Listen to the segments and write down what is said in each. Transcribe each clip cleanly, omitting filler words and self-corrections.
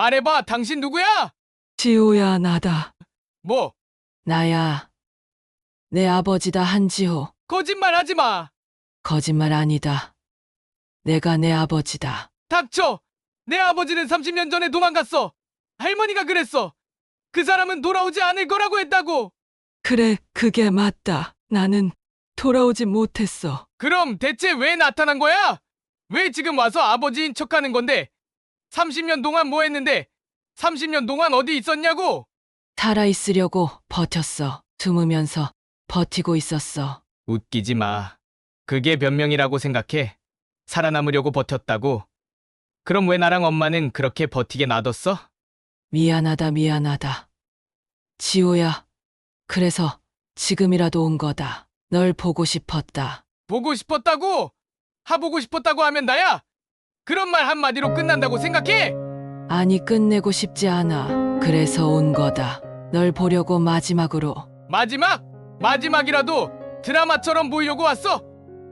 말해봐, 당신 누구야? 지호야, 나다. 뭐, 나야. 내 아버지다, 한지호. 거짓말 하지 마. 거짓말 아니다. 내가 내 아버지다. 닥쳐. 내 아버지는 30년 전에 도망갔어. 할머니가 그랬어. 그 사람은 돌아오지 않을 거라고 했다고. 그래, 그게 맞다. 나는 돌아오지 못했어. 그럼 대체 왜 나타난 거야? 왜 지금 와서 아버지인 척 하는 건데? 30년 동안 뭐 했는데? 30년 동안 어디 있었냐고? 살아있으려고 버텼어. 숨으면서 버티고 있었어. 웃기지 마. 그게 변명이라고 생각해. 살아남으려고 버텼다고. 그럼 왜 나랑 엄마는 그렇게 버티게 놔뒀어? 미안하다, 미안하다. 지호야, 그래서 지금이라도 온 거다. 널 보고 싶었다. 보고 싶었다고? 하보고 싶었다고 하면 나야? 그런 말 한마디로 끝난다고 생각해? 아니, 끝내고 싶지 않아. 그래서 온 거다. 널 보려고 마지막으로. 마지막? 마지막이라도 드라마처럼 보이려고 왔어?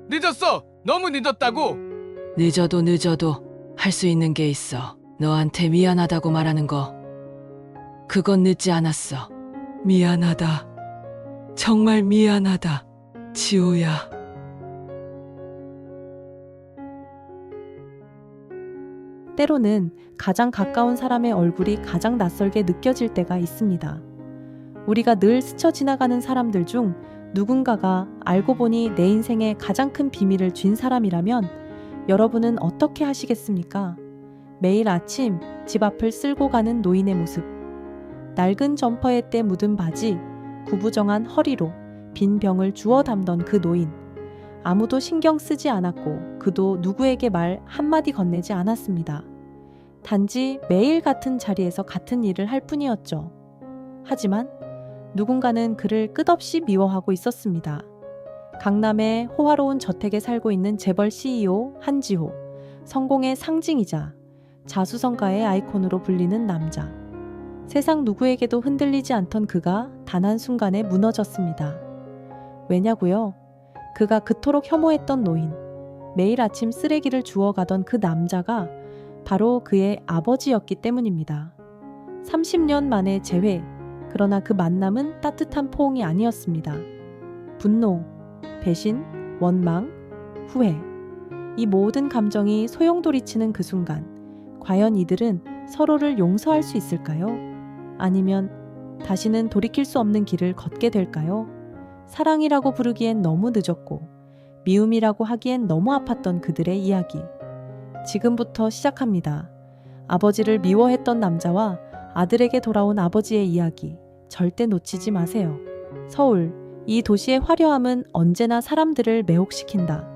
늦었어. 너무 늦었다고. 늦어도 할 수 있는 게 있어. 너한테 미안하다고 말하는 거. 그건 늦지 않았어. 미안하다. 정말 미안하다. 지호야. 때로는 가장 가까운 사람의 얼굴이 가장 낯설게 느껴질 때가 있습니다. 우리가 늘 스쳐 지나가는 사람들 중 누군가가 알고 보니 내 인생에 가장 큰 비밀을 쥔 사람이라면 여러분은 어떻게 하시겠습니까? 매일 아침 집 앞을 쓸고 가는 노인의 모습. 낡은 점퍼에 때 묻은 바지, 구부정한 허리로 빈 병을 주워 담던 그 노인. 아무도 신경 쓰지 않았고 그도 누구에게 말 한마디 건네지 않았습니다. 단지 매일 같은 자리에서 같은 일을 할 뿐이었죠. 하지만 누군가는 그를 끝없이 미워하고 있었습니다. 강남의 호화로운 저택에 살고 있는 재벌 CEO 한지호, 성공의 상징이자 자수성가의 아이콘으로 불리는 남자. 세상 누구에게도 흔들리지 않던 그가 단 한순간에 무너졌습니다. 왜냐고요? 그가 그토록 혐오했던 노인, 매일 아침 쓰레기를 주워가던 그 남자가 바로 그의 아버지였기 때문입니다. 30년 만에 재회, 그러나 그 만남은 따뜻한 포옹이 아니었습니다. 분노, 배신, 원망, 후회. 이 모든 감정이 소용돌이치는 그 순간, 과연 이들은 서로를 용서할 수 있을까요? 아니면 다시는 돌이킬 수 없는 길을 걷게 될까요? 사랑이라고 부르기엔 너무 늦었고 미움이라고 하기엔 너무 아팠던 그들의 이야기. 지금부터 시작합니다. 아버지를 미워했던 남자와 아들에게 돌아온 아버지의 이야기. 절대 놓치지 마세요. 서울, 이 도시의 화려함은 언제나 사람들을 매혹시킨다.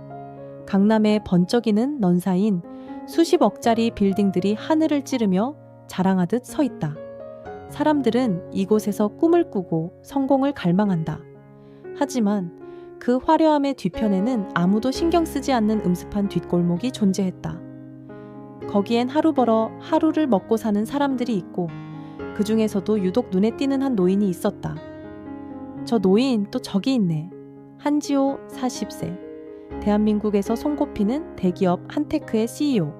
강남의 번쩍이는 넌사인 수십억짜리 빌딩들이 하늘을 찌르며 자랑하듯 서 있다. 사람들은 이곳에서 꿈을 꾸고 성공을 갈망한다. 하지만 그 화려함의 뒤편에는 아무도 신경 쓰지 않는 음습한 뒷골목이 존재했다. 거기엔 하루 벌어 하루를 먹고 사는 사람들이 있고 그 중에서도 유독 눈에 띄는 한 노인이 있었다. 저 노인 또 저기 있네. 한지호 40세. 대한민국에서 손꼽히는 대기업 한테크의 CEO.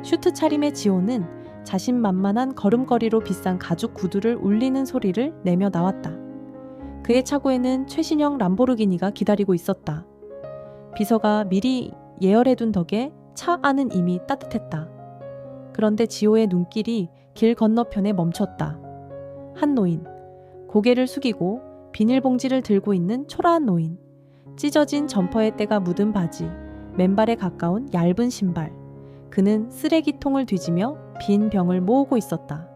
슈트 차림의 지호는 자신만만한 걸음걸이로 비싼 가죽 구두를 울리는 소리를 내며 나왔다. 그의 차고에는 최신형 람보르기니가 기다리고 있었다. 비서가 미리 예열해둔 덕에 차 안은 이미 따뜻했다. 그런데 지호의 눈길이 길 건너편에 멈췄다. 한 노인, 고개를 숙이고 비닐봉지를 들고 있는 초라한 노인, 찢어진 점퍼의 때가 묻은 바지, 맨발에 가까운 얇은 신발. 그는 쓰레기통을 뒤지며 빈 병을 모으고 있었다.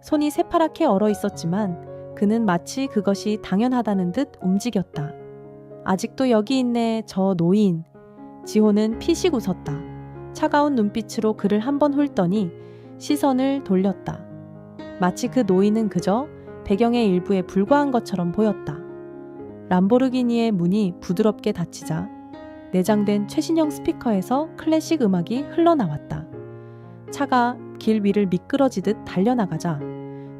손이 새파랗게 얼어 있었지만 그는 마치 그것이 당연하다는 듯 움직였다. 아직도 여기 있네, 저 노인. 지호는 피식 웃었다. 차가운 눈빛으로 그를 한번 훑더니 시선을 돌렸다. 마치 그 노인은 그저 배경의 일부에 불과한 것처럼 보였다. 람보르기니의 문이 부드럽게 닫히자 내장된 최신형 스피커에서 클래식 음악이 흘러나왔다. 차가 길 위를 미끄러지듯 달려나가자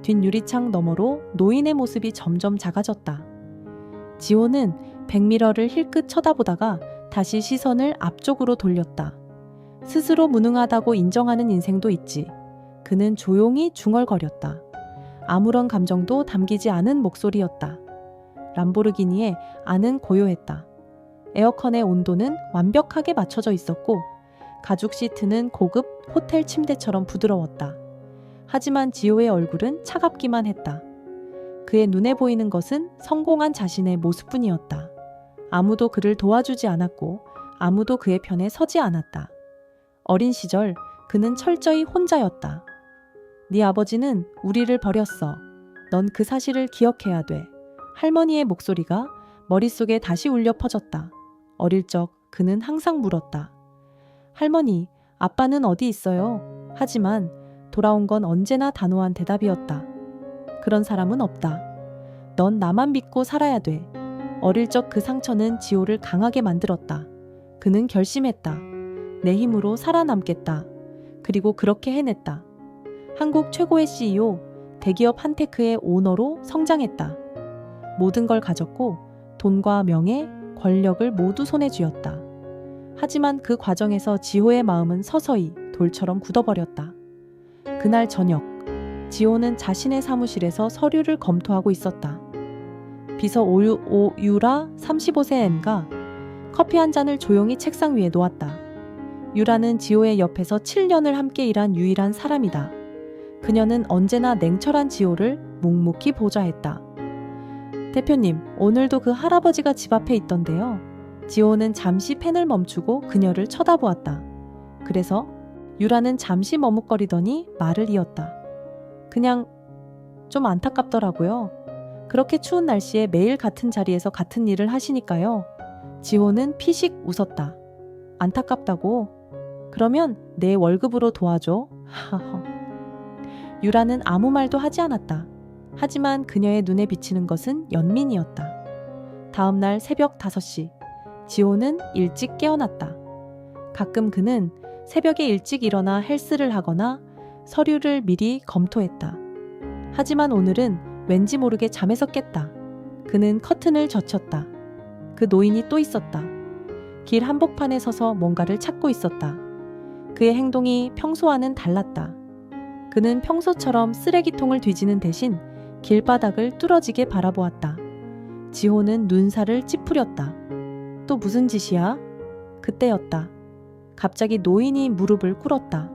뒷유리창 너머로 노인의 모습이 점점 작아졌다. 지호는 백미러를 힐끗 쳐다보다가 다시 시선을 앞쪽으로 돌렸다. 스스로 무능하다고 인정하는 인생도 있지. 그는 조용히 중얼거렸다. 아무런 감정도 담기지 않은 목소리였다. 람보르기니의 안은 고요했다. 에어컨의 온도는 완벽하게 맞춰져 있었고 가죽 시트는 고급 호텔 침대처럼 부드러웠다. 하지만 지호의 얼굴은 차갑기만 했다. 그의 눈에 보이는 것은 성공한 자신의 모습뿐이었다. 아무도 그를 도와주지 않았고 아무도 그의 편에 서지 않았다. 어린 시절 그는 철저히 혼자였다. 네 아버지는 우리를 버렸어. 넌 그 사실을 기억해야 돼. 할머니의 목소리가 머릿속에 다시 울려 퍼졌다. 어릴 적 그는 항상 물었다. 할머니, 아빠는 어디 있어요? 하지만 돌아온 건 언제나 단호한 대답이었다. 그런 사람은 없다. 넌 나만 믿고 살아야 돼. 어릴 적 그 상처는 지호를 강하게 만들었다. 그는 결심했다. 내 힘으로 살아남겠다. 그리고 그렇게 해냈다. 한국 최고의 CEO, 대기업 한테크의 오너로 성장했다. 모든 걸 가졌고 돈과 명예, 권력을 모두 손에 쥐었다. 하지만 그 과정에서 지호의 마음은 서서히 돌처럼 굳어버렸다. 그날 저녁, 지호는 자신의 사무실에서 서류를 검토하고 있었다. 비서 유라 35세 M가 커피 한 잔을 조용히 책상 위에 놓았다. 유라는 지호의 옆에서 7년을 함께 일한 유일한 사람이다. 그녀는 언제나 냉철한 지호를 묵묵히 보좌했다. 대표님, 오늘도 그 할아버지가 집 앞에 있던데요. 지호는 잠시 펜을 멈추고 그녀를 쳐다보았다. 그래서 유라는 잠시 머뭇거리더니 말을 이었다. 그냥 좀 안타깝더라고요. 그렇게 추운 날씨에 매일 같은 자리에서 같은 일을 하시니까요. 지호는 피식 웃었다. 안타깝다고? 그러면 내 월급으로 도와줘. 유라는 아무 말도 하지 않았다. 하지만 그녀의 눈에 비치는 것은 연민이었다. 다음 날 새벽 5시, 지호는 일찍 깨어났다. 가끔 그는 새벽에 일찍 일어나 헬스를 하거나 서류를 미리 검토했다. 하지만 오늘은 왠지 모르게 잠에서 깼다. 그는 커튼을 젖혔다. 그 노인이 또 있었다. 길 한복판에 서서 뭔가를 찾고 있었다. 그의 행동이 평소와는 달랐다. 그는 평소처럼 쓰레기통을 뒤지는 대신 길바닥을 뚫어지게 바라보았다. 지호는 눈살을 찌푸렸다. 또 무슨 짓이야? 그때였다. 갑자기 노인이 무릎을 꿇었다.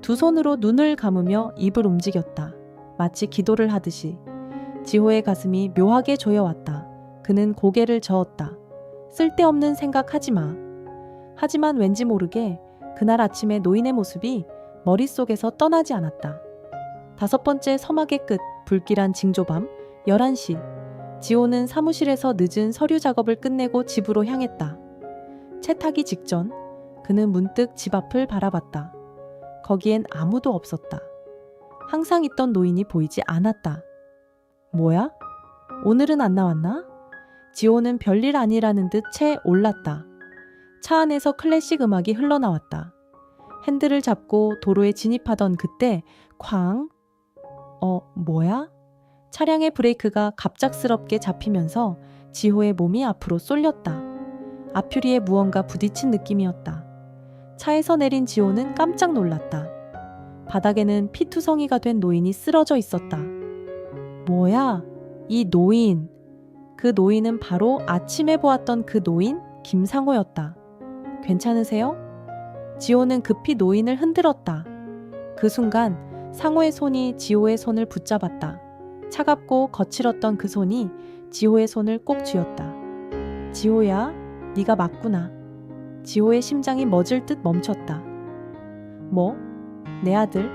두 손으로 눈을 감으며 입을 움직였다. 마치 기도를 하듯이. 지호의 가슴이 묘하게 조여왔다. 그는 고개를 저었다. 쓸데없는 생각하지 마. 하지만 왠지 모르게 그날 아침에 노인의 모습이 머릿속에서 떠나지 않았다. 5번째 서막의 끝, 불길한 징조밤, 11시. 지호는 사무실에서 늦은 서류 작업을 끝내고 집으로 향했다. 차 타기 직전 그는 문득 집 앞을 바라봤다. 거기엔 아무도 없었다. 항상 있던 노인이 보이지 않았다. 뭐야? 오늘은 안 나왔나? 지호는 별일 아니라는 듯 채 올랐다. 차 안에서 클래식 음악이 흘러나왔다. 핸들을 잡고 도로에 진입하던 그때 쾅! 뭐야? 차량의 브레이크가 갑작스럽게 잡히면서 지호의 몸이 앞으로 쏠렸다. 앞유리에 무언가 부딪힌 느낌이었다. 차에서 내린 지호는 깜짝 놀랐다. 바닥에는 피투성이가 된 노인이 쓰러져 있었다. 뭐야? 이 노인. 그 노인은 바로 아침에 보았던 그 노인 김상호였다. 괜찮으세요? 지호는 급히 노인을 흔들었다. 그 순간 상호의 손이 지호의 손을 붙잡았다. 차갑고 거칠었던 그 손이 지호의 손을 꼭 쥐었다. 지호야, 네가 맞구나. 지호의 심장이 멎을 듯 멈췄다. 뭐? 내 아들?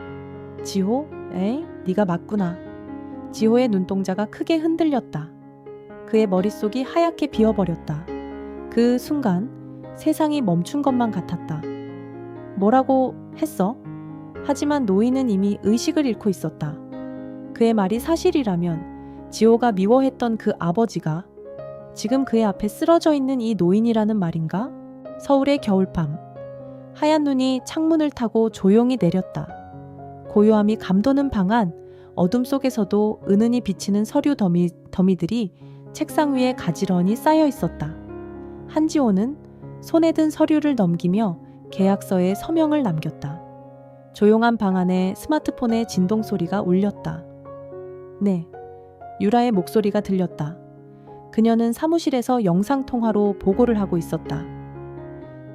지호? 에이, 네가 맞구나. 지호의 눈동자가 크게 흔들렸다. 그의 머릿속이 하얗게 비어버렸다. 그 순간 세상이 멈춘 것만 같았다. 뭐라고 했어? 하지만 노인은 이미 의식을 잃고 있었다. 그의 말이 사실이라면 지호가 미워했던 그 아버지가 지금 그의 앞에 쓰러져 있는 이 노인이라는 말인가? 서울의 겨울밤. 하얀 눈이 창문을 타고 조용히 내렸다. 고요함이 감도는 방 안, 어둠 속에서도 은은히 비치는 서류 더미들이 책상 위에 가지런히 쌓여 있었다. 한지호는 손에 든 서류를 넘기며 계약서에 서명을 남겼다. 조용한 방 안에 스마트폰의 진동 소리가 울렸다. 네, 유라의 목소리가 들렸다. 그녀는 사무실에서 영상통화로 보고를 하고 있었다.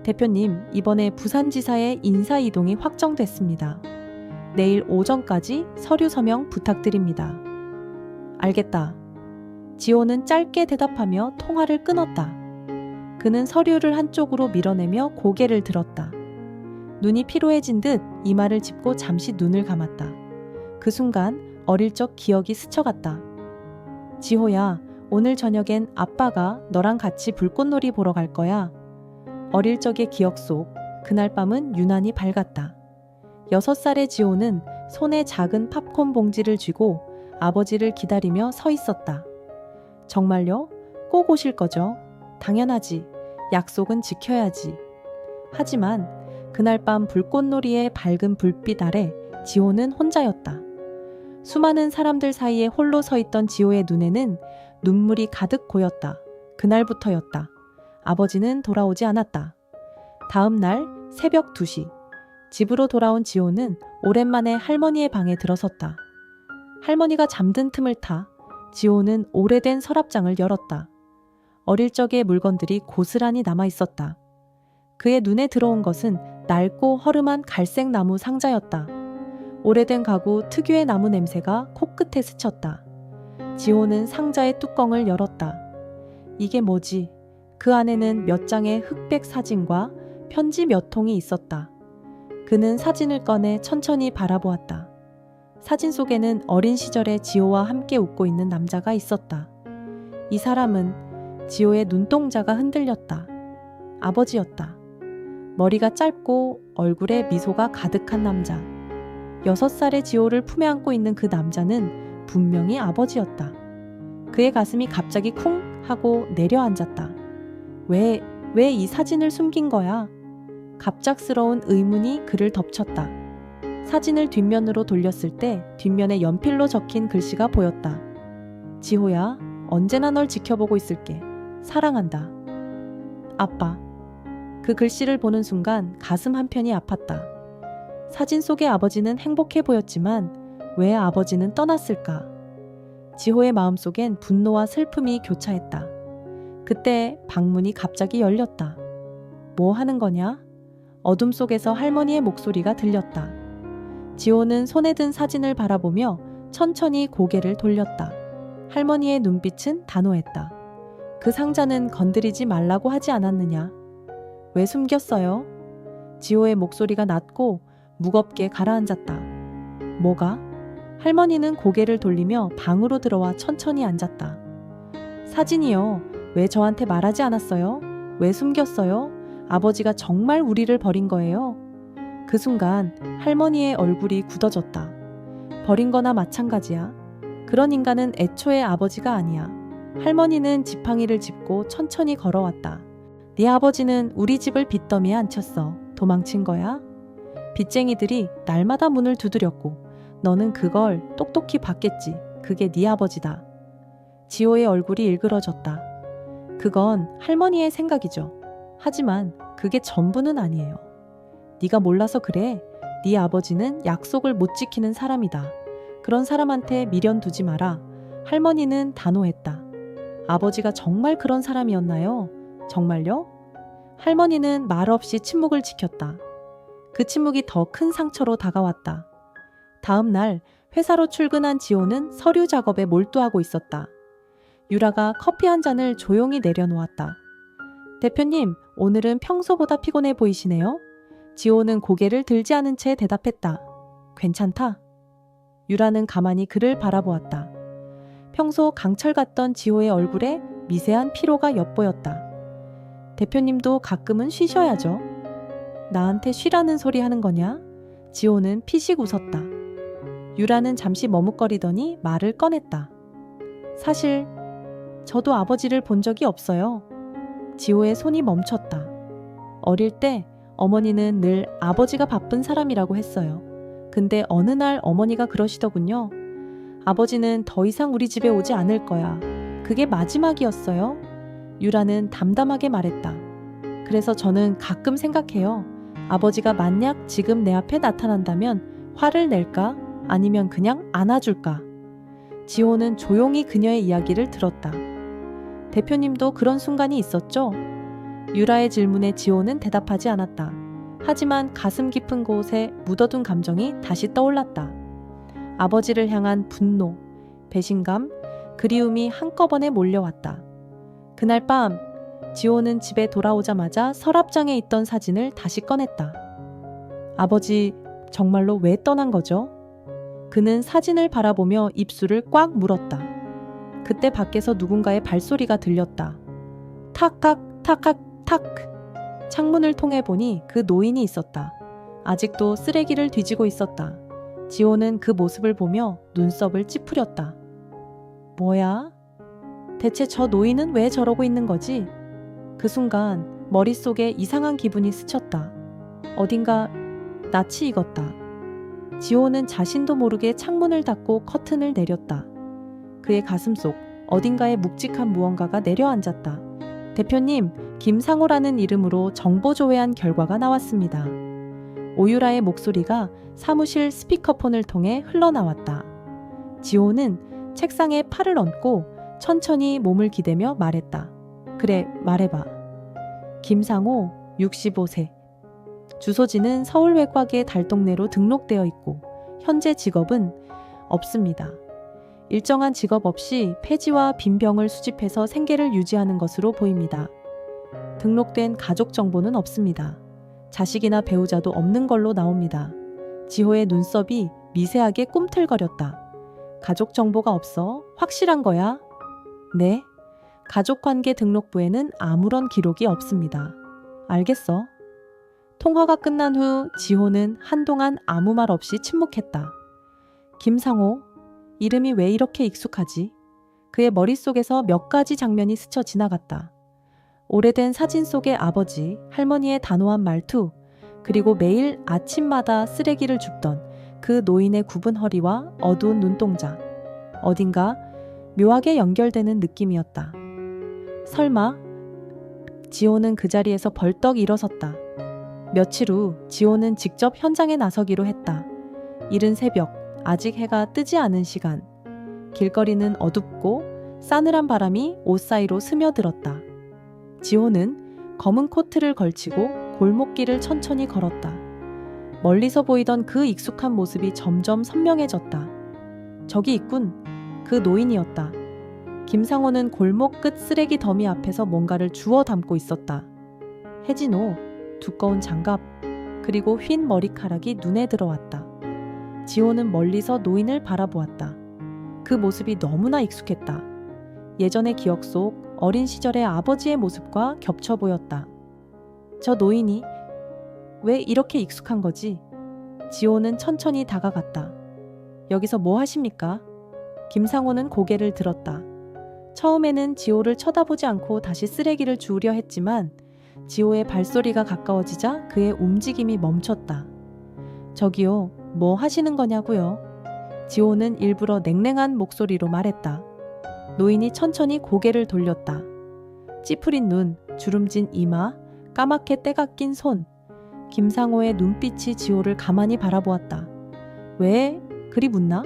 대표님, 이번에 부산지사의 인사이동이 확정됐습니다. 내일 오전까지 서류 서명 부탁드립니다. 알겠다. 지호는 짧게 대답하며 통화를 끊었다. 그는 서류를 한쪽으로 밀어내며 고개를 들었다. 눈이 피로해진 듯 이마를 짚고 잠시 눈을 감았다. 그 순간 어릴 적 기억이 스쳐갔다. 지호야, 오늘 저녁엔 아빠가 너랑 같이 불꽃놀이 보러 갈 거야. 어릴 적의 기억 속 그날 밤은 유난히 밝았다. 6살의 지호는 손에 작은 팝콘 봉지를 쥐고 아버지를 기다리며 서 있었다. 정말요? 꼭 오실 거죠? 당연하지. 약속은 지켜야지. 하지만 그날 밤 불꽃놀이의 밝은 불빛 아래 지호는 혼자였다. 수많은 사람들 사이에 홀로 서 있던 지호의 눈에는 눈물이 가득 고였다. 그날부터였다. 아버지는 돌아오지 않았다. 다음 날 새벽 2시. 집으로 돌아온 지호는 오랜만에 할머니의 방에 들어섰다. 할머니가 잠든 틈을 타 지호는 오래된 서랍장을 열었다. 어릴 적의 물건들이 고스란히 남아 있었다. 그의 눈에 들어온 것은 낡고 허름한 갈색 나무 상자였다. 오래된 가구 특유의 나무 냄새가 코끝에 스쳤다. 지호는 상자의 뚜껑을 열었다. 이게 뭐지? 그 안에는 몇 장의 흑백 사진과 편지 몇 통이 있었다. 그는 사진을 꺼내 천천히 바라보았다. 사진 속에는 어린 시절의 지호와 함께 웃고 있는 남자가 있었다. 이 사람은 지호의 눈동자가 흔들렸다. 아버지였다. 머리가 짧고 얼굴에 미소가 가득한 남자. 6살의 지호를 품에 안고 있는 그 남자는 분명히 아버지였다. 그의 가슴이 갑자기 쿵 하고 내려앉았다. 왜 이 사진을 숨긴 거야? 갑작스러운 의문이 그를 덮쳤다. 사진을 뒷면으로 돌렸을 때 뒷면에 연필로 적힌 글씨가 보였다. 지호야, 언제나 널 지켜보고 있을게. 사랑한다. 아빠. 그 글씨를 보는 순간 가슴 한편이 아팠다. 사진 속의 아버지는 행복해 보였지만 왜 아버지는 떠났을까? 지호의 마음속엔 분노와 슬픔이 교차했다. 그때 방문이 갑자기 열렸다. 뭐 하는 거냐? 어둠 속에서 할머니의 목소리가 들렸다. 지호는 손에 든 사진을 바라보며 천천히 고개를 돌렸다. 할머니의 눈빛은 단호했다. 그 상자는 건드리지 말라고 하지 않았느냐? 왜 숨겼어요? 지호의 목소리가 낮고 무겁게 가라앉았다. 뭐가? 할머니는 고개를 돌리며 방으로 들어와 천천히 앉았다. 사진이요. 왜 저한테 말하지 않았어요? 왜 숨겼어요? 아버지가 정말 우리를 버린 거예요? 그 순간 할머니의 얼굴이 굳어졌다. 버린 거나 마찬가지야. 그런 인간은 애초에 아버지가 아니야. 할머니는 지팡이를 짚고 천천히 걸어왔다. 네 아버지는 우리 집을 빚더미에 앉혔어. 도망친 거야? 빚쟁이들이 날마다 문을 두드렸고 너는 그걸 똑똑히 봤겠지. 그게 네 아버지다. 지호의 얼굴이 일그러졌다. 그건 할머니의 생각이죠. 하지만 그게 전부는 아니에요. 네가 몰라서 그래. 네 아버지는 약속을 못 지키는 사람이다. 그런 사람한테 미련 두지 마라. 할머니는 단호했다. 아버지가 정말 그런 사람이었나요? 정말요? 할머니는 말없이 침묵을 지켰다. 그 침묵이 더 큰 상처로 다가왔다. 다음 날 회사로 출근한 지호는 서류 작업에 몰두하고 있었다. 유라가 커피 한 잔을 조용히 내려놓았다. 대표님, 오늘은 평소보다 피곤해 보이시네요? 지호는 고개를 들지 않은 채 대답했다. 괜찮다. 유라는 가만히 그를 바라보았다. 평소 강철 같던 지호의 얼굴에 미세한 피로가 엿보였다. 대표님도 가끔은 쉬셔야죠. 나한테 쉬라는 소리 하는 거냐? 지호는 피식 웃었다. 유라는 잠시 머뭇거리더니 말을 꺼냈다. 사실 저도 아버지를 본 적이 없어요. 지호의 손이 멈췄다. 어릴 때 어머니는 늘 아버지가 바쁜 사람이라고 했어요. 근데 어느 날 어머니가 그러시더군요. 아버지는 더 이상 우리 집에 오지 않을 거야. 그게 마지막이었어요. 유라는 담담하게 말했다. 그래서 저는 가끔 생각해요. 아버지가 만약 지금 내 앞에 나타난다면 화를 낼까? 아니면 그냥 안아줄까? 지호는 조용히 그녀의 이야기를 들었다. 대표님도 그런 순간이 있었죠? 유라의 질문에 지호는 대답하지 않았다. 하지만 가슴 깊은 곳에 묻어둔 감정이 다시 떠올랐다. 아버지를 향한 분노, 배신감, 그리움이 한꺼번에 몰려왔다. 그날 밤 지호는 집에 돌아오자마자 서랍장에 있던 사진을 다시 꺼냈다. 아버지 정말로 왜 떠난 거죠? 그는 사진을 바라보며 입술을 꽉 물었다. 그때 밖에서 누군가의 발소리가 들렸다. 탁탁 탁탁 탁. 창문을 통해 보니 그 노인이 있었다. 아직도 쓰레기를 뒤지고 있었다. 지호는 그 모습을 보며 눈썹을 찌푸렸다. 뭐야? 대체 저 노인은 왜 저러고 있는 거지? 그 순간 머릿속에 이상한 기분이 스쳤다. 어딘가 낯이 익었다. 지호는 자신도 모르게 창문을 닫고 커튼을 내렸다. 그의 가슴속 어딘가에 묵직한 무언가가 내려앉았다. 대표님, 김상호라는 이름으로 정보 조회한 결과가 나왔습니다. 오유라의 목소리가 사무실 스피커폰을 통해 흘러나왔다. 지호는 책상에 팔을 얹고 천천히 몸을 기대며 말했다. 그래, 말해봐. 김상호, 65세. 주소지는 서울 외곽의 달동네로 등록되어 있고 현재 직업은 없습니다. 일정한 직업 없이 폐지와 빈병을 수집해서 생계를 유지하는 것으로 보입니다. 등록된 가족 정보는 없습니다. 자식이나 배우자도 없는 걸로 나옵니다. 지호의 눈썹이 미세하게 꿈틀거렸다. 가족 정보가 없어? 확실한 거야? 네. 가족관계 등록부에는 아무런 기록이 없습니다. 알겠어. 통화가 끝난 후 지호는 한동안 아무 말 없이 침묵했다. 김상호, 이름이 왜 이렇게 익숙하지? 그의 머릿속에서 몇 가지 장면이 스쳐 지나갔다. 오래된 사진 속의 아버지, 할머니의 단호한 말투, 그리고 매일 아침마다 쓰레기를 줍던 그 노인의 굽은 허리와 어두운 눈동자. 어딘가 묘하게 연결되는 느낌이었다. 설마? 지호는 그 자리에서 벌떡 일어섰다. 며칠 후 지호는 직접 현장에 나서기로 했다. 이른 새벽, 아직 해가 뜨지 않은 시간. 길거리는 어둡고 싸늘한 바람이 옷 사이로 스며들었다. 지호는 검은 코트를 걸치고 골목길을 천천히 걸었다. 멀리서 보이던 그 익숙한 모습이 점점 선명해졌다. 저기 있군. 그 노인이었다. 김상호는 골목 끝 쓰레기 더미 앞에서 뭔가를 주워 담고 있었다. 해진 옷, 두꺼운 장갑, 그리고 휜 머리카락이 눈에 들어왔다. 지호는 멀리서 노인을 바라보았다. 그 모습이 너무나 익숙했다. 예전의 기억 속 어린 시절의 아버지의 모습과 겹쳐 보였다. 저 노인이 왜 이렇게 익숙한 거지? 지호는 천천히 다가갔다. 여기서 뭐 하십니까? 김상호는 고개를 들었다. 처음에는 지호를 쳐다보지 않고 다시 쓰레기를 주우려 했지만 지호의 발소리가 가까워지자 그의 움직임이 멈췄다. 저기요, 뭐 하시는 거냐고요? 지호는 일부러 냉랭한 목소리로 말했다. 노인이 천천히 고개를 돌렸다. 찌푸린 눈, 주름진 이마, 까맣게 때가 낀 손. 김상호의 눈빛이 지호를 가만히 바라보았다. 왜? 그리 묻나?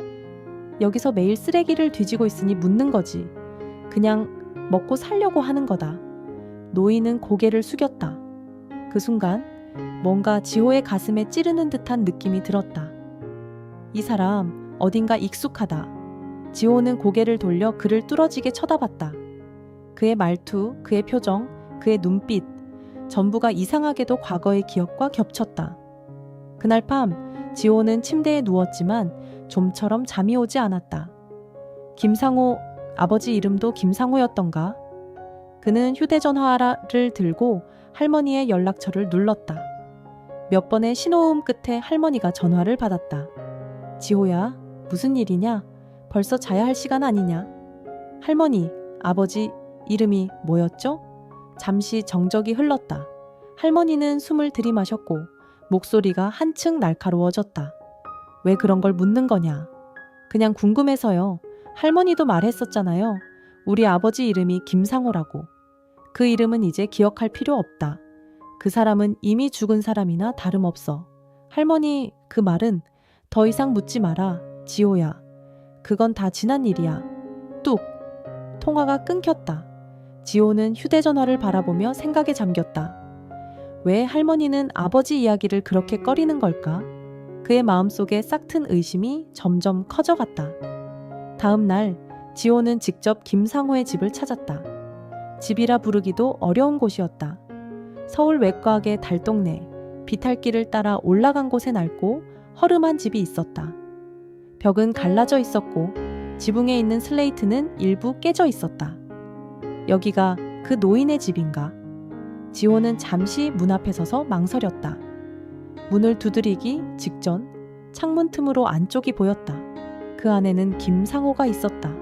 여기서 매일 쓰레기를 뒤지고 있으니 묻는 거지. 그냥 먹고 살려고 하는 거다. 노인은 고개를 숙였다. 그 순간 뭔가 지호의 가슴에 찌르는 듯한 느낌이 들었다. 이 사람 어딘가 익숙하다. 지호는 고개를 돌려 그를 뚫어지게 쳐다봤다. 그의 말투, 그의 표정, 그의 눈빛, 전부가 이상하게도 과거의 기억과 겹쳤다. 그날 밤 지호는 침대에 누웠지만 좀처럼 잠이 오지 않았다. 김상호, 아버지 이름도 김상호였던가? 그는 휴대전화를 들고 할머니의 연락처를 눌렀다. 몇 번의 신호음 끝에 할머니가 전화를 받았다. 지호야, 무슨 일이냐? 벌써 자야 할 시간 아니냐? 할머니, 아버지 이름이 뭐였죠? 잠시 정적이 흘렀다. 할머니는 숨을 들이마셨고 목소리가 한층 날카로워졌다. 왜 그런 걸 묻는 거냐? 그냥 궁금해서요. 할머니도 말했었잖아요. 우리 아버지 이름이 김상호라고. 그 이름은 이제 기억할 필요 없다. 그 사람은 이미 죽은 사람이나 다름없어. 할머니, 그 말은 더 이상 묻지 마라. 지호야. 그건 다 지난 일이야. 뚝. 통화가 끊겼다. 지호는 휴대전화를 바라보며 생각에 잠겼다. 왜 할머니는 아버지 이야기를 그렇게 꺼리는 걸까? 그의 마음속에 싹튼 의심이 점점 커져갔다. 다음 날 지호는 직접 김상호의 집을 찾았다. 집이라 부르기도 어려운 곳이었다. 서울 외곽의 달동네, 비탈길을 따라 올라간 곳에 낡고 허름한 집이 있었다. 벽은 갈라져 있었고 지붕에 있는 슬레이트는 일부 깨져 있었다. 여기가 그 노인의 집인가? 지호는 잠시 문 앞에 서서 망설였다. 문을 두드리기 직전 창문 틈으로 안쪽이 보였다. 그 안에는 김상호가 있었다.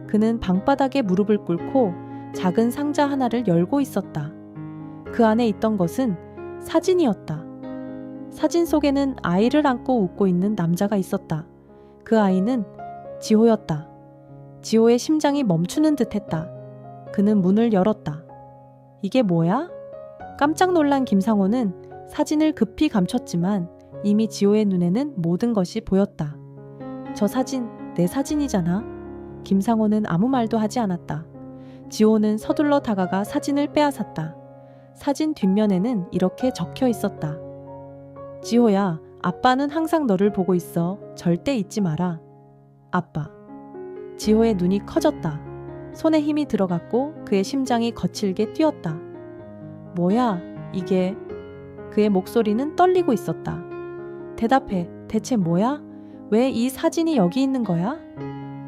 그는 방바닥에 무릎을 꿇고 작은 상자 하나를 열고 있었다. 그 안에 있던 것은 사진이었다. 사진 속에는 아이를 안고 웃고 있는 남자가 있었다. 그 아이는 지호였다. 지호의 심장이 멈추는 듯했다. 그는 문을 열었다. 이게 뭐야? 깜짝 놀란 김상호는 사진을 급히 감췄지만 이미 지호의 눈에는 모든 것이 보였다. 저 사진 내 사진이잖아. 김상호는 아무 말도 하지 않았다. 지호는 서둘러 다가가 사진을 빼앗았다. 사진 뒷면에는 이렇게 적혀 있었다. 지호야, 아빠는 항상 너를 보고 있어. 절대 잊지 마라. 아빠. 지호의 눈이 커졌다. 손에 힘이 들어갔고 그의 심장이 거칠게 뛰었다. 뭐야, 이게? 그의 목소리는 떨리고 있었다. 대답해. 대체 뭐야? 왜 이 사진이 여기 있는 거야?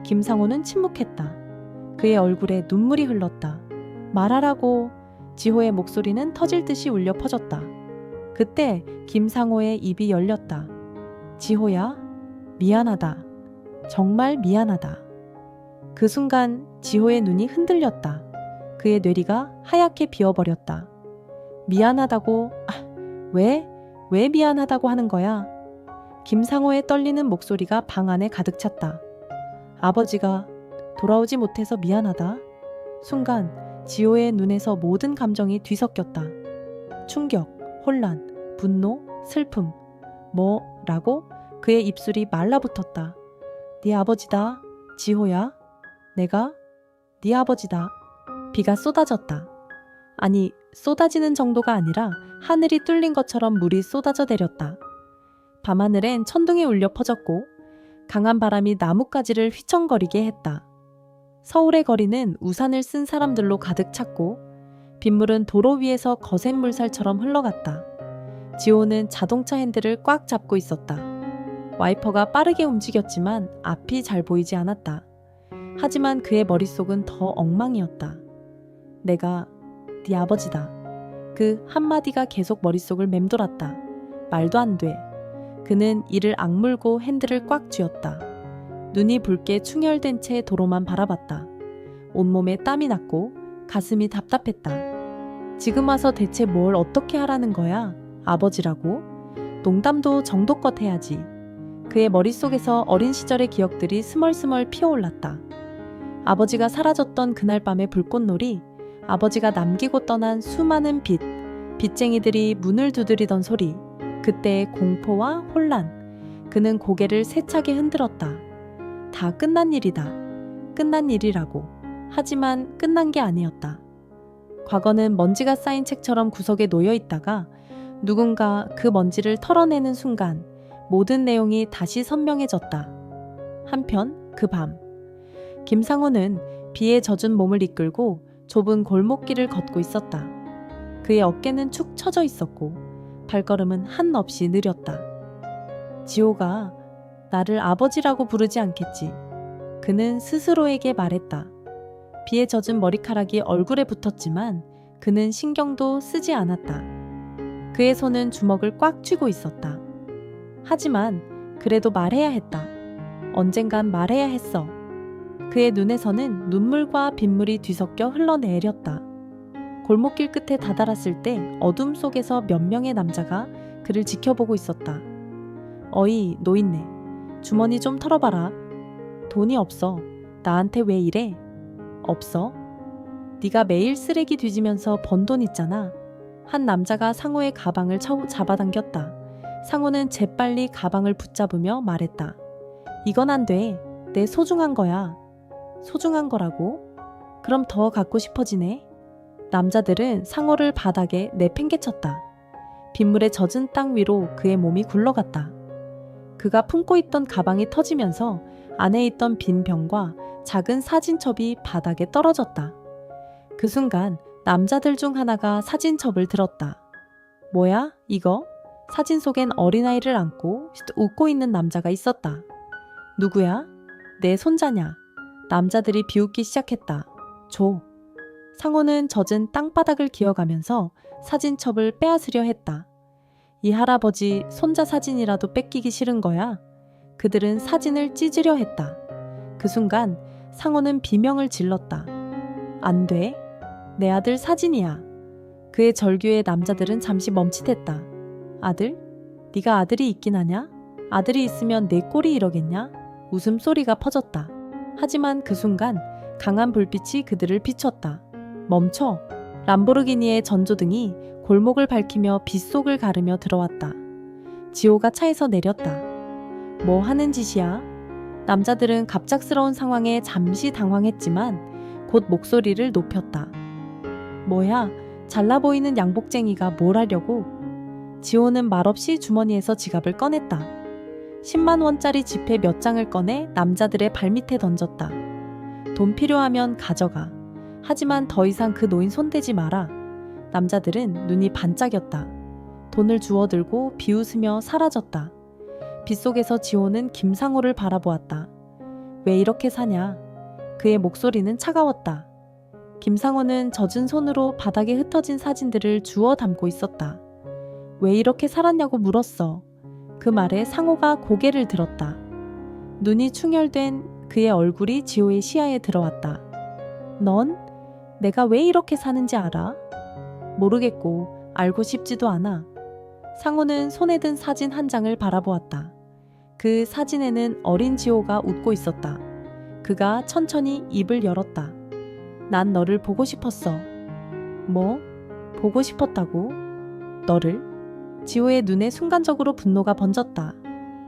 김상호는 침묵했다. 그의 얼굴에 눈물이 흘렀다. 말하라고. 지호의 목소리는 터질 듯이 울려 퍼졌다. 그때 김상호의 입이 열렸다. 지호야, 미안하다. 정말 미안하다. 그 순간 지호의 눈이 흔들렸다. 그의 뇌리가 하얗게 비어버렸다. 미안하다고? 왜? 왜 미안하다고 하는 거야? 김상호의 떨리는 목소리가 방 안에 가득 찼다. 아버지가 돌아오지 못해서 미안하다. 순간 지호의 눈에서 모든 감정이 뒤섞였다. 충격, 혼란, 분노, 슬픔. 뭐라고? 그의 입술이 말라붙었다. 네 아버지다. 지호야. 내가 네 아버지다. 비가 쏟아졌다. 아니, 쏟아지는 정도가 아니라 하늘이 뚫린 것처럼 물이 쏟아져 내렸다. 밤하늘엔 천둥이 울려 퍼졌고 강한 바람이 나뭇가지를 휘청거리게 했다. 서울의 거리는 우산을 쓴 사람들로 가득 찼고 빗물은 도로 위에서 거센 물살처럼 흘러갔다. 지호는 자동차 핸들을 꽉 잡고 있었다. 와이퍼가 빠르게 움직였지만 앞이 잘 보이지 않았다. 하지만 그의 머릿속은 더 엉망이었다. 내가 네 아버지다. 그 한마디가 계속 머릿속을 맴돌았다. 말도 안 돼. 그는 이를 악물고 핸들을 꽉 쥐었다. 눈이 붉게 충혈된 채 도로만 바라봤다. 온몸에 땀이 났고 가슴이 답답했다. 지금 와서 대체 뭘 어떻게 하라는 거야? 아버지라고? 농담도 정도껏 해야지. 그의 머릿속에서 어린 시절의 기억들이 스멀스멀 피어올랐다. 아버지가 사라졌던 그날 밤의 불꽃놀이, 아버지가 남기고 떠난 수많은 빚쟁이들이 문을 두드리던 소리, 그때의 공포와 혼란. 그는 고개를 세차게 흔들었다. 다 끝난 일이다. 끝난 일이라고. 하지만 끝난 게 아니었다. 과거는 먼지가 쌓인 책처럼 구석에 놓여 있다가 누군가 그 먼지를 털어내는 순간 모든 내용이 다시 선명해졌다. 한편 그 밤, 김상호는 비에 젖은 몸을 이끌고 좁은 골목길을 걷고 있었다. 그의 어깨는 축 처져 있었고 발걸음은 한없이 느렸다. 지호가 나를 아버지라고 부르지 않겠지. 그는 스스로에게 말했다. 비에 젖은 머리카락이 얼굴에 붙었지만 그는 신경도 쓰지 않았다. 그의 손은 주먹을 꽉 쥐고 있었다. 하지만 그래도 말해야 했다. 언젠간 말해야 했어. 그의 눈에서는 눈물과 빗물이 뒤섞여 흘러내렸다. 골목길 끝에 다다랐을 때 어둠 속에서 몇 명의 남자가 그를 지켜보고 있었다. 어이, 노인네. 주머니 좀 털어봐라. 돈이 없어. 나한테 왜 이래? 없어? 네가 매일 쓰레기 뒤지면서 번 돈 있잖아. 한 남자가 상호의 가방을 잡아당겼다. 상호는 재빨리 가방을 붙잡으며 말했다. 이건 안 돼. 내 소중한 거야. 소중한 거라고? 그럼 더 갖고 싶어지네. 남자들은 상호를 바닥에 내팽개쳤다. 빗물에 젖은 땅 위로 그의 몸이 굴러갔다. 그가 품고 있던 가방이 터지면서 안에 있던 빈 병과 작은 사진첩이 바닥에 떨어졌다. 그 순간 남자들 중 하나가 사진첩을 들었다. 뭐야, 이거? 사진 속엔 어린아이를 안고 웃고 있는 남자가 있었다. 누구야? 내 손자냐? 남자들이 비웃기 시작했다. 줘. 상호는 젖은 땅바닥을 기어가면서 사진첩을 빼앗으려 했다. 이 할아버지 손자 사진이라도 뺏기기 싫은 거야. 그들은 사진을 찢으려 했다. 그 순간 상호는 비명을 질렀다. 안 돼. 내 아들 사진이야. 그의 절규에 남자들은 잠시 멈칫했다. 아들? 네가 아들이 있긴 하냐? 아들이 있으면 내 꼴이 이러겠냐? 웃음소리가 퍼졌다. 하지만 그 순간 강한 불빛이 그들을 비췄다. 멈춰! 람보르기니의 전조등이 골목을 밝히며 빗속을 가르며 들어왔다. 지호가 차에서 내렸다. 뭐 하는 짓이야? 남자들은 갑작스러운 상황에 잠시 당황했지만 곧 목소리를 높였다. 뭐야? 잘나 보이는 양복쟁이가 뭘 하려고? 지호는 말없이 주머니에서 지갑을 꺼냈다. 10만 원짜리 지폐 몇 장을 꺼내 남자들의 발밑에 던졌다. 돈 필요하면 가져가. 하지만 더 이상 그 노인 손대지 마라. 남자들은 눈이 반짝였다. 돈을 주워들고 비웃으며 사라졌다. 빗속에서 지호는 김상호를 바라보았다. 왜 이렇게 사냐? 그의 목소리는 차가웠다. 김상호는 젖은 손으로 바닥에 흩어진 사진들을 주워 담고 있었다. 왜 이렇게 살았냐고 물었어. 그 말에 상호가 고개를 들었다. 눈이 충혈된 그의 얼굴이 지호의 시야에 들어왔다. 넌 내가 왜 이렇게 사는지 알아? 모르겠고 알고 싶지도 않아. 상호는 손에 든 사진 한 장을 바라보았다. 그 사진에는 어린 지호가 웃고 있었다. 그가 천천히 입을 열었다. 난 너를 보고 싶었어. 뭐? 보고 싶었다고? 너를? 지호의 눈에 순간적으로 분노가 번졌다.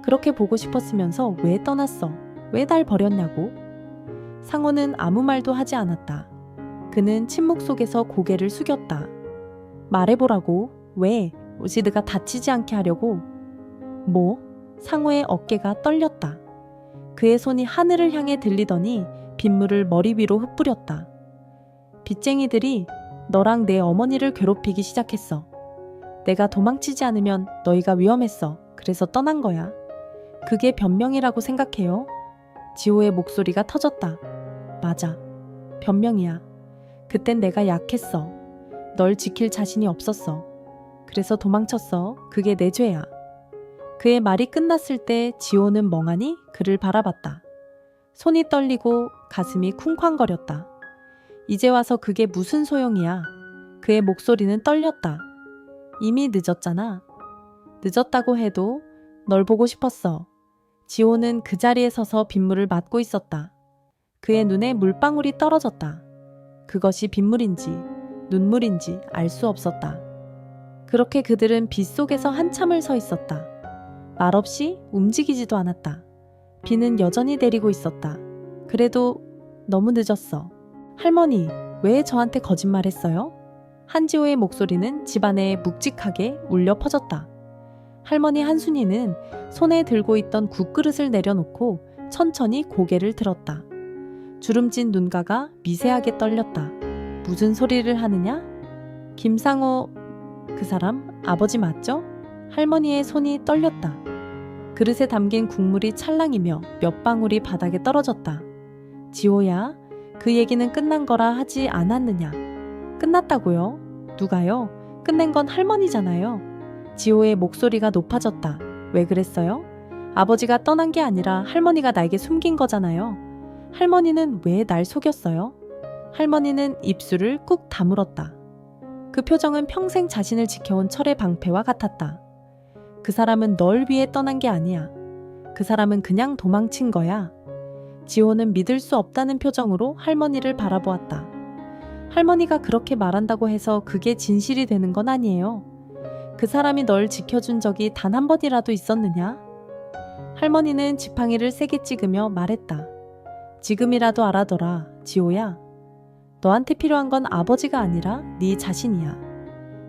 그렇게 보고 싶었으면서 왜 떠났어? 왜 날 버렸냐고? 상호는 아무 말도 하지 않았다. 그는 침묵 속에서 고개를 숙였다. 말해보라고. 왜? 오지드가 다치지 않게 하려고. 뭐? 상호의 어깨가 떨렸다. 그의 손이 하늘을 향해 들리더니 빗물을 머리 위로 흩뿌렸다. 빚쟁이들이 너랑 내 어머니를 괴롭히기 시작했어. 내가 도망치지 않으면 너희가 위험했어. 그래서 떠난 거야. 그게 변명이라고 생각해요? 지호의 목소리가 터졌다. 맞아. 변명이야. 그땐 내가 약했어. 널 지킬 자신이 없었어. 그래서 도망쳤어. 그게 내 죄야. 그의 말이 끝났을 때 지호는 멍하니 그를 바라봤다. 손이 떨리고 가슴이 쿵쾅거렸다. 이제 와서 그게 무슨 소용이야. 그의 목소리는 떨렸다. 이미 늦었잖아. 늦었다고 해도 널 보고 싶었어. 지호는 그 자리에 서서 빗물을 맞고 있었다. 그의 눈에 물방울이 떨어졌다. 그것이 빗물인지 눈물인지 알 수 없었다. 그렇게 그들은 빗속에서 한참을 서 있었다. 말없이 움직이지도 않았다. 비는 여전히 내리고 있었다. 그래도 너무 늦었어. 할머니, 왜 저한테 거짓말했어요? 한지호의 목소리는 집안에 묵직하게 울려 퍼졌다. 할머니 한순이는 손에 들고 있던 국그릇을 내려놓고 천천히 고개를 들었다. 주름진 눈가가 미세하게 떨렸다. 무슨 소리를 하느냐? 김상호, 그 사람 아버지 맞죠? 할머니의 손이 떨렸다. 그릇에 담긴 국물이 찰랑이며 몇 방울이 바닥에 떨어졌다. 지호야, 그 얘기는 끝난 거라 하지 않았느냐? 끝났다고요? 누가요? 끝낸 건 할머니잖아요. 지호의 목소리가 높아졌다. 왜 그랬어요? 아버지가 떠난 게 아니라 할머니가 나에게 숨긴 거잖아요. 할머니는 왜 날 속였어요? 할머니는 입술을 꾹 다물었다. 그 표정은 평생 자신을 지켜온 철의 방패와 같았다. 그 사람은 널 위해 떠난 게 아니야. 그 사람은 그냥 도망친 거야. 지호는 믿을 수 없다는 표정으로 할머니를 바라보았다. 할머니가 그렇게 말한다고 해서 그게 진실이 되는 건 아니에요. 그 사람이 널 지켜준 적이 단 한 번이라도 있었느냐? 할머니는 지팡이를 세게 찍으며 말했다. 지금이라도 알아둬라, 지호야. 너한테 필요한 건 아버지가 아니라 네 자신이야.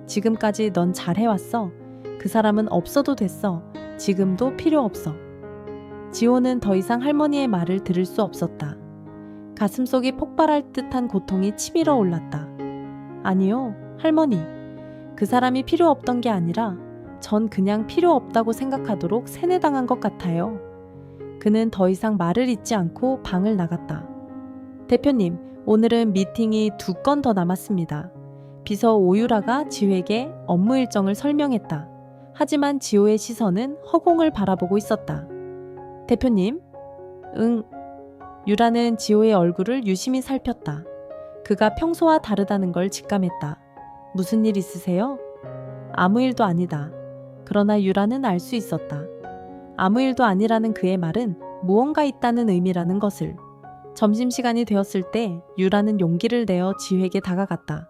지금까지 넌 잘해왔어. 그 사람은 없어도 됐어. 지금도 필요 없어. 지호는 더 이상 할머니의 말을 들을 수 없었다. 가슴속이 폭발할 듯한 고통이 치밀어 올랐다. 아니요, 할머니. 그 사람이 필요 없던 게 아니라 전 그냥 필요 없다고 생각하도록 세뇌당한 것 같아요. 그는 더 이상 말을 잇지 않고 방을 나갔다. 대표님, 오늘은 미팅이 2건 더 남았습니다. 비서 오유라가 지호에게 업무 일정을 설명했다. 하지만 지호의 시선은 허공을 바라보고 있었다. 대표님? 응. 유라는 지호의 얼굴을 유심히 살폈다. 그가 평소와 다르다는 걸 직감했다. 무슨 일 있으세요? 아무 일도 아니다. 그러나 유라는 알 수 있었다. 아무 일도 아니라는 그의 말은 무언가 있다는 의미라는 것을. 점심시간이 되었을 때 유라는 용기를 내어 지호에게 다가갔다.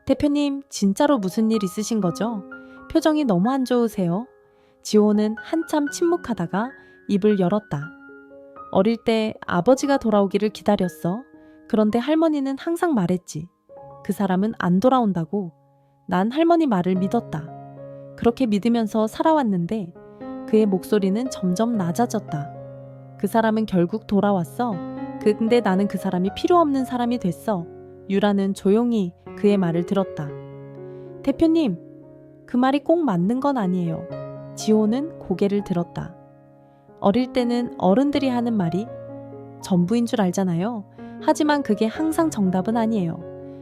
대표님, 진짜로 무슨 일 있으신 거죠? 표정이 너무 안 좋으세요. 지호는 한참 침묵하다가 입을 열었다. 어릴 때 아버지가 돌아오기를 기다렸어. 그런데 할머니는 항상 말했지. 그 사람은 안 돌아온다고. 난 할머니 말을 믿었다. 그렇게 믿으면서 살아왔는데 그의 목소리는 점점 낮아졌다. 그 사람은 결국 돌아왔어. 근데 나는 그 사람이 필요 없는 사람이 됐어. 유라는 조용히 그의 말을 들었다. 대표님, 그 말이 꼭 맞는 건 아니에요. 지호는 고개를 들었다. 어릴 때는 어른들이 하는 말이 전부인 줄 알잖아요. 하지만 그게 항상 정답은 아니에요.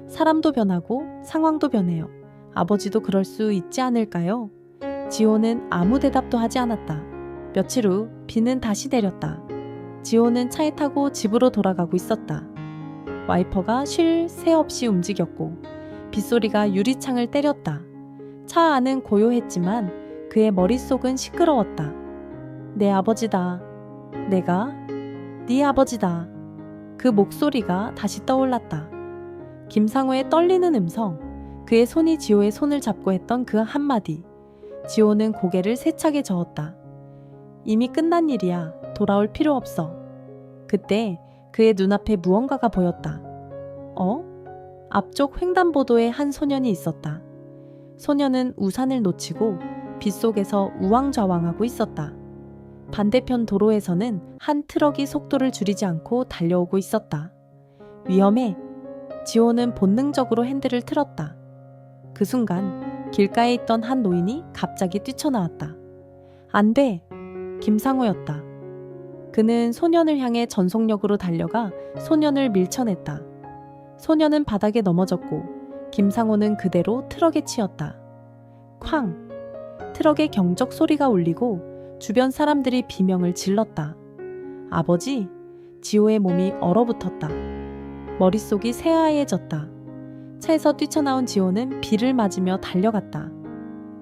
사람도 변하고 상황도 변해요. 아버지도 그럴 수 있지 않을까요? 지호는 아무 대답도 하지 않았다. 며칠 후 비는 다시 내렸다. 지호는 차에 타고 집으로 돌아가고 있었다. 와이퍼가 쉴 새 없이 움직였고 빗소리가 유리창을 때렸다. 차 안은 고요했지만 그의 머릿속은 시끄러웠다. 내 아버지다. 내가 네 아버지다. 그 목소리가 다시 떠올랐다. 김상호의 떨리는 음성, 그의 손이 지호의 손을 잡고 했던 그 한마디. 지호는 고개를 세차게 저었다. 이미 끝난 일이야. 돌아올 필요 없어. 그때 그의 눈앞에 무언가가 보였다. 앞쪽 횡단보도에 한 소년이 있었다. 소년은 우산을 놓치고 빗속에서 우왕좌왕하고 있었다. 반대편 도로에서는 한 트럭이 속도를 줄이지 않고 달려오고 있었다. 위험해. 지호는 본능적으로 핸들을 틀었다. 그 순간 길가에 있던 한 노인이 갑자기 뛰쳐나왔다. 안 돼! 김상호였다. 그는 소년을 향해 전속력으로 달려가 소년을 밀쳐냈다. 소년은 바닥에 넘어졌고 김상호는 그대로 트럭에 치였다. 쾅! 트럭의 경적 소리가 울리고 주변 사람들이 비명을 질렀다. 아버지! 지호의 몸이 얼어붙었다. 머릿속이 새하얘졌다. 차에서 뛰쳐나온 지호는 비를 맞으며 달려갔다.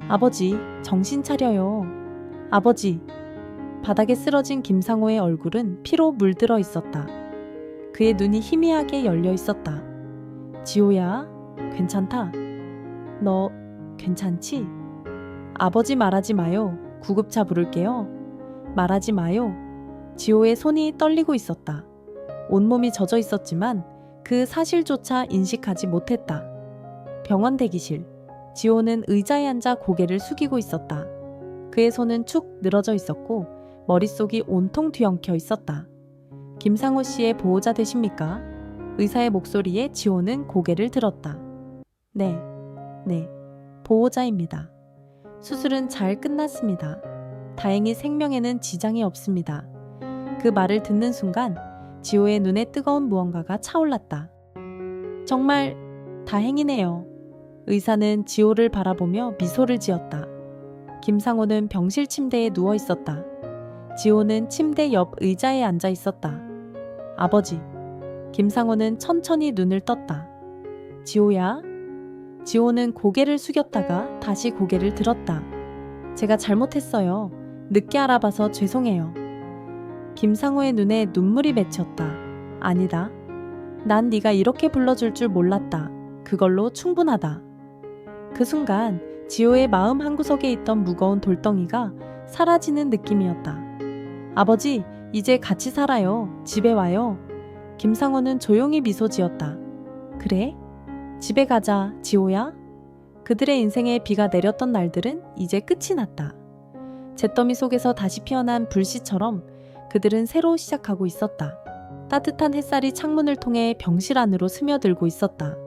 아버지, 정신 차려요. 아버지! 바닥에 쓰러진 김상호의 얼굴은 피로 물들어 있었다. 그의 눈이 희미하게 열려 있었다. 지호야, 괜찮다. 너 괜찮지? 아버지 말하지 마요. 구급차 부를게요. 말하지 마요. 지호의 손이 떨리고 있었다. 온몸이 젖어 있었지만 그 사실조차 인식하지 못했다. 병원 대기실. 지호는 의자에 앉아 고개를 숙이고 있었다. 그의 손은 축 늘어져 있었고 머릿속이 온통 뒤엉켜 있었다. 김상호 씨의 보호자 되십니까? 의사의 목소리에 지호는 고개를 들었다. 네, 보호자입니다. 수술은 잘 끝났습니다. 다행히 생명에는 지장이 없습니다. 그 말을 듣는 순간 지호의 눈에 뜨거운 무언가가 차올랐다. 정말 다행이네요. 의사는 지호를 바라보며 미소를 지었다. 김상호는 병실 침대에 누워 있었다. 지호는 침대 옆 의자에 앉아 있었다. 아버지. 김상호는 천천히 눈을 떴다. 지호야? 지호는 고개를 숙였다가 다시 고개를 들었다. 제가 잘못했어요. 늦게 알아봐서 죄송해요. 김상호의 눈에 눈물이 맺혔다. 아니다. 난 네가 이렇게 불러줄 줄 몰랐다. 그걸로 충분하다. 그 순간 지호의 마음 한구석에 있던 무거운 돌덩이가 사라지는 느낌이었다. 아버지, 이제 같이 살아요. 집에 와요. 김상호는 조용히 미소 지었다. 그래? 집에 가자, 지호야. 그들의 인생에 비가 내렸던 날들은 이제 끝이 났다. 잿더미 속에서 다시 피어난 불씨처럼 그들은 새로 시작하고 있었다. 따뜻한 햇살이 창문을 통해 병실 안으로 스며들고 있었다.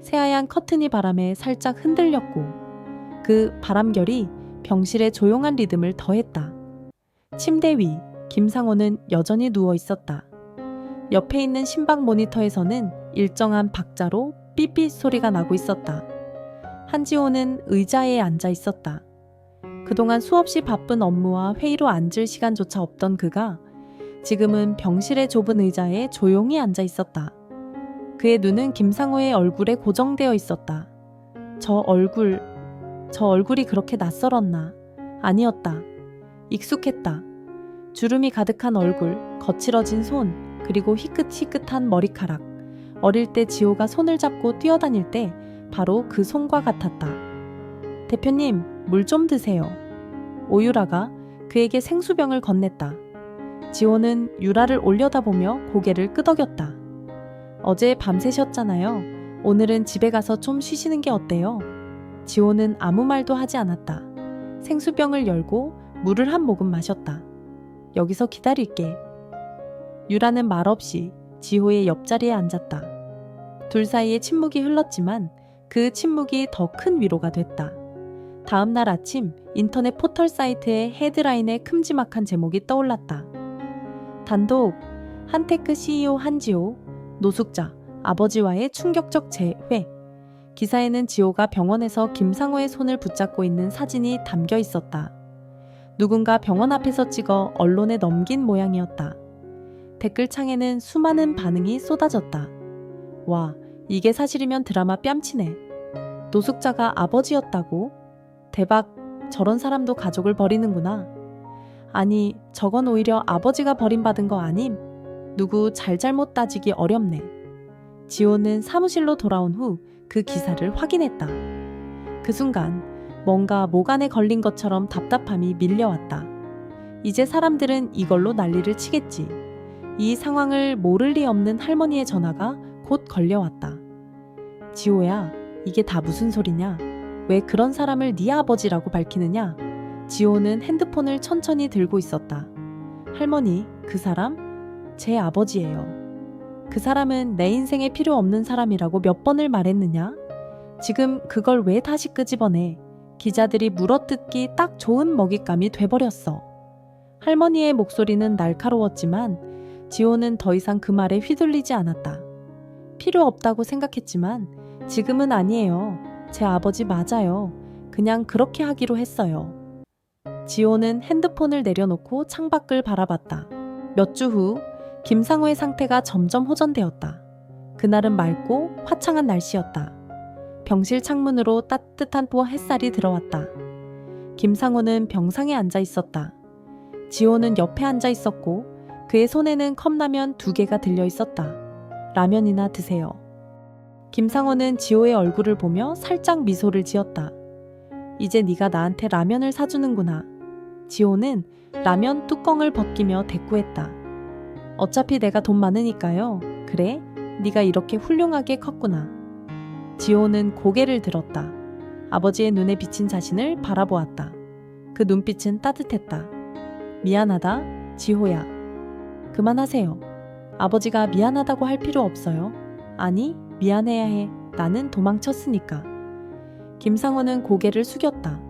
새하얀 커튼이 바람에 살짝 흔들렸고 그 바람결이 병실의 조용한 리듬을 더했다. 침대 위 김상호는 여전히 누워 있었다. 옆에 있는 심박 모니터에서는 일정한 박자로 삐삐 소리가 나고 있었다. 한지호는 의자에 앉아 있었다. 그동안 수없이 바쁜 업무와 회의로 앉을 시간조차 없던 그가 지금은 병실의 좁은 의자에 조용히 앉아 있었다. 그의 눈은 김상호의 얼굴에 고정되어 있었다. 저 얼굴이 그렇게 낯설었나? 아니었다. 익숙했다. 주름이 가득한 얼굴, 거칠어진 손, 그리고 희끗희끗한 머리카락. 어릴 때 지호가 손을 잡고 뛰어다닐 때 바로 그 손과 같았다. 대표님, 물 좀 드세요. 오유라가 그에게 생수병을 건넸다. 지호는 유라를 올려다보며 고개를 끄덕였다. 어제 밤새셨잖아요. 오늘은 집에 가서 좀 쉬시는 게 어때요? 지호는 아무 말도 하지 않았다. 생수병을 열고 물을 한 모금 마셨다. 여기서 기다릴게. 유라는 말없이 지호의 옆자리에 앉았다. 둘 사이에 침묵이 흘렀지만 그 침묵이 더 큰 위로가 됐다. 다음 날 아침 인터넷 포털 사이트의 헤드라인에 큼지막한 제목이 떠올랐다. 단독, 한테크 CEO 한지호, 노숙자, 아버지와의 충격적 재회. 기사에는 지호가 병원에서 김상호의 손을 붙잡고 있는 사진이 담겨 있었다. 누군가 병원 앞에서 찍어 언론에 넘긴 모양이었다. 댓글창에는 수많은 반응이 쏟아졌다. 와, 이게 사실이면 드라마 뺨치네. 노숙자가 아버지였다고? 대박, 저런 사람도 가족을 버리는구나. 아니, 저건 오히려 아버지가 버림받은 거 아님? 누구 잘잘못 따지기 어렵네. 지호는 사무실로 돌아온 후 그 기사를 확인했다. 그 순간 뭔가 목 안에 걸린 것처럼 답답함이 밀려왔다. 이제 사람들은 이걸로 난리를 치겠지. 이 상황을 모를 리 없는 할머니의 전화가 곧 걸려왔다. 지호야, 이게 다 무슨 소리냐? 왜 그런 사람을 네 아버지라고 밝히느냐? 지호는 핸드폰을 천천히 들고 있었다. 할머니, 그 사람? 제 아버지예요. 그 사람은 내 인생에 필요 없는 사람이라고 몇 번을 말했느냐? 지금 그걸 왜 다시 끄집어내? 기자들이 물어뜯기 딱 좋은 먹잇감이 돼버렸어. 할머니의 목소리는 날카로웠지만 지호는 더 이상 그 말에 휘둘리지 않았다. 필요 없다고 생각했지만 지금은 아니에요. 제 아버지 맞아요. 그냥 그렇게 하기로 했어요. 지호는 핸드폰을 내려놓고 창밖을 바라봤다. 몇 주 후 김상호의 상태가 점점 호전되었다. 그날은 맑고 화창한 날씨였다. 병실 창문으로 따뜻한 햇살이 들어왔다. 김상호는 병상에 앉아 있었다. 지호는 옆에 앉아 있었고 그의 손에는 컵라면 2개가 들려 있었다. 라면이나 드세요. 김상호는 지호의 얼굴을 보며 살짝 미소를 지었다. 이제 네가 나한테 라면을 사주는구나. 지호는 라면 뚜껑을 벗기며 대꾸했다. 어차피 내가 돈 많으니까요. 그래? 네가 이렇게 훌륭하게 컸구나. 지호는 고개를 들었다. 아버지의 눈에 비친 자신을 바라보았다. 그 눈빛은 따뜻했다. 미안하다, 지호야. 그만하세요. 아버지가 미안하다고 할 필요 없어요. 아니, 미안해야 해. 나는 도망쳤으니까. 김상호는 고개를 숙였다.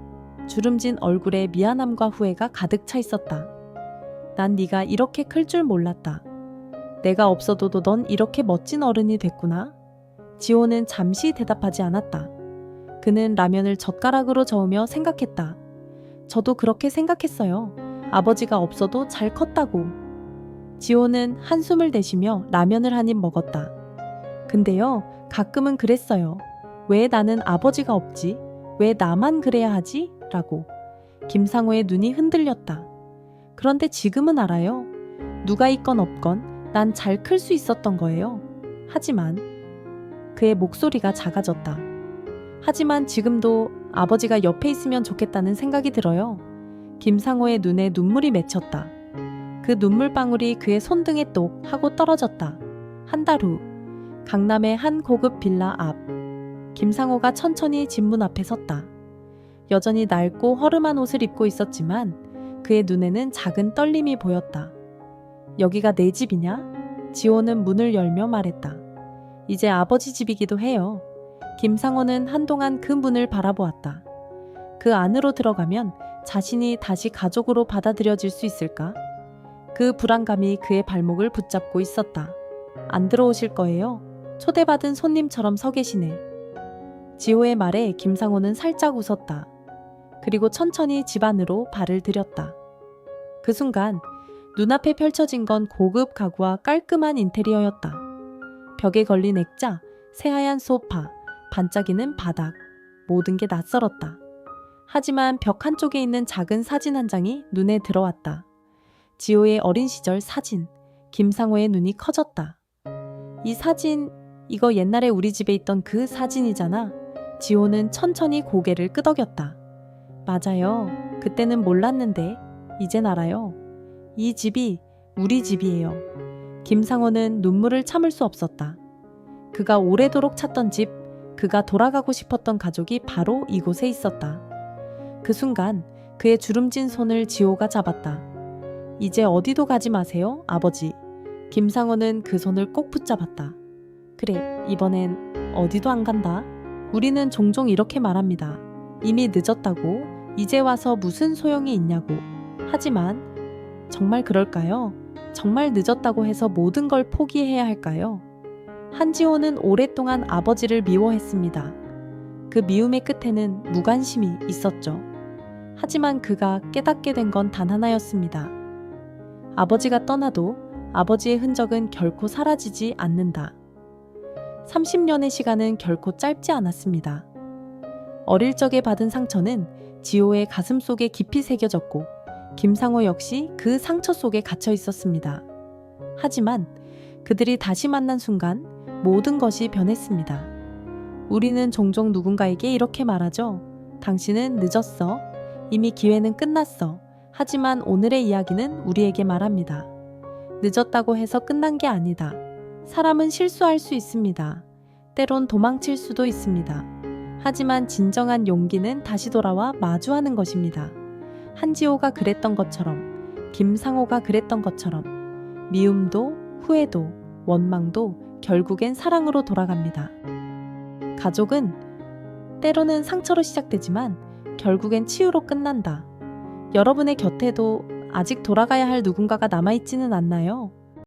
주름진 얼굴에 미안함과 후회가 가득 차 있었다. 난 네가 이렇게 클 줄 몰랐다. 내가 없어도 넌 이렇게 멋진 어른이 됐구나. 지호는 잠시 대답하지 않았다. 그는 라면을 젓가락으로 저으며 생각했다. 저도 그렇게 생각했어요. 아버지가 없어도 잘 컸다고. 지호는 한숨을 내쉬며 라면을 한 입 먹었다. 근데요, 가끔은 그랬어요. 왜 나는 아버지가 없지? 왜 나만 그래야 하지? 라고. 김상호의 눈이 흔들렸다. 그런데 지금은 알아요. 누가 있건 없건 난 잘 클 수 있었던 거예요. 하지만 그의 목소리가 작아졌다. 하지만 지금도 아버지가 옆에 있으면 좋겠다는 생각이 들어요. 김상호의 눈에 눈물이 맺혔다. 그 눈물방울이 그의 손등에 똑 하고 떨어졌다. 한 달 후, 강남의 한 고급 빌라 앞. 김상호가 천천히 집 문 앞에 섰다. 여전히 낡고 허름한 옷을 입고 있었지만 그의 눈에는 작은 떨림이 보였다. 여기가 내 집이냐? 지호는 문을 열며 말했다. 이제 아버지 집이기도 해요. 김상호는 한동안 그 문을 바라보았다. 그 안으로 들어가면 자신이 다시 가족으로 받아들여질 수 있을까? 그 불안감이 그의 발목을 붙잡고 있었다. 안 들어오실 거예요? 초대받은 손님처럼 서 계시네. 지호의 말에 김상호는 살짝 웃었다. 그리고 천천히 집 안으로 발을 들였다. 그 순간 눈앞에 펼쳐진 건 고급 가구와 깔끔한 인테리어였다. 벽에 걸린 액자, 새하얀 소파, 반짝이는 바닥, 모든 게 낯설었다. 하지만 벽 한쪽에 있는 작은 사진 한 장이 눈에 들어왔다. 지호의 어린 시절 사진. 김상호의 눈이 커졌다. 이 사진, 이거 옛날에 우리 집에 있던 그 사진이잖아. 지호는 천천히 고개를 끄덕였다. 맞아요. 그때는 몰랐는데 이젠 알아요. 이 집이 우리 집이에요. 김상호는 눈물을 참을 수 없었다. 그가 오래도록 찾던 집, 그가 돌아가고 싶었던 가족이 바로 이곳에 있었다. 그 순간 그의 주름진 손을 지호가 잡았다. 이제 어디도 가지 마세요, 아버지. 김상호는 그 손을 꼭 붙잡았다. 그래, 이번엔 어디도 안 간다. 우리는 종종 이렇게 말합니다. 이미 늦었다고, 이제 와서 무슨 소용이 있냐고. 하지만 정말 그럴까요? 정말 늦었다고 해서 모든 걸 포기해야 할까요? 한지호는 오랫동안 아버지를 미워했습니다. 그 미움의 끝에는 무관심이 있었죠. 하지만 그가 깨닫게 된 건 단 하나였습니다. 아버지가 떠나도 아버지의 흔적은 결코 사라지지 않는다. 30년의 시간은 결코 짧지 않았습니다. 어릴 적에 받은 상처는 지호의 가슴 속에 깊이 새겨졌고 김상호 역시 그 상처 속에 갇혀 있었습니다. 하지만 그들이 다시 만난 순간 모든 것이 변했습니다. 우리는 종종 누군가에게 이렇게 말하죠. 당신은 늦었어. 이미 기회는 끝났어. 하지만 오늘의 이야기는 우리에게 말합니다. 늦었다고 해서 끝난 게 아니다. 사람은 실수할 수 있습니다. 때론 도망칠 수도 있습니다. 하지만 진정한 용기는 다시 돌아와 마주하는 것입니다. 한지호가 그랬던 것처럼, 김상호가 그랬던 것처럼 미움도 후회도 원망도 결국엔 사랑으로 돌아갑니다. 가족은 때로는 상처로 시작되지만 결국엔 치유로 끝난다. 여러분의 곁에도 아직 돌아가야 할 누군가가 남아있지는 않나요?